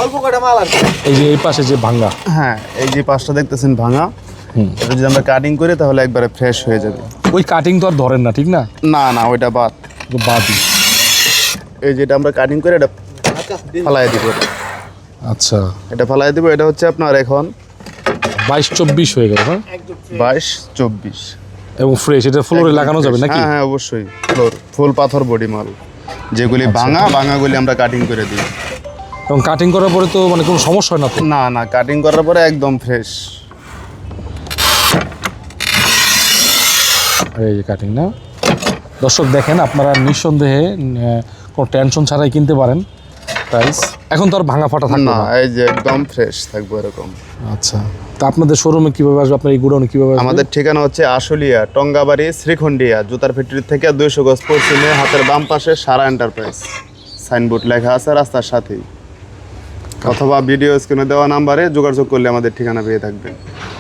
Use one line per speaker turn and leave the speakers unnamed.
অল্প কটা মাল আছে।
এই যে এই পাশে যে ভাঙা,
হ্যাঁ, এই যে পাশটা দেখতেছেন ভাঙা, এটা যদি আমরা কাটিং করি তাহলে একবারে ফ্রেশ হয়ে যাবে।
ওই কাটিং তো আর ধরেন না, ঠিক না?
না না, ওইটা বাদ।
বাদই।
এই যেটা আমরা কাটিং করে এটা ফালাই দিব।
আচ্ছা,
এটা ফালাই দিব। এটা হচ্ছে আপনার এখন
22-24 হয়ে গেল, হ্যাঁ?
22-24
এবং ফ্রেশ। এটা ফ্লোরে লাগানো যাবে নাকি?
হ্যাঁ হ্যাঁ, অবশ্যই। ফুল পাথর বডি মাল, যেগুলি ভাঙাগুলি আমরা কাটিং করে দিই।
এবং কাটিং করার পরে তো মানে কোনো সমস্যা হয় না তো?
না না, কাটিং করার পরে একদম ফ্রেশ।
এই যে কাটিং না, দর্শক দেখেন, আপনারা নিঃসন্দেহে কোনো টেনশন ছাড়াই কিনতে পারেন। প্রাইস এখন তো আর ভাঙা ফাটা থাকবে
না,
না।
এই যে একদম ফ্রেশ থাকবে এরকম।
আচ্ছা, তা আপনাদের শোরুমে কিভাবে আসবে, আপনার এই গোডাউনে কিভাবে আসবে?
আমাদের ঠিকানা হচ্ছে আশুলিয়া, টঙ্গাবাড়ি, শ্রীখন্ডিয়া, জুতার ফ্যাক্টরি থেকে 200 গজ পশ্চিমে, হাতের বাম পাশে সারা এন্টারপ্রাইজ সাইনবোর্ড লেখা আছে রাস্তার সাথেই। অথবা ভিডিও স্ক্রিনে দেওয়া নাম্বারে যোগাযোগ করলে আমাদের ঠিকানা পেয়ে থাকবেন।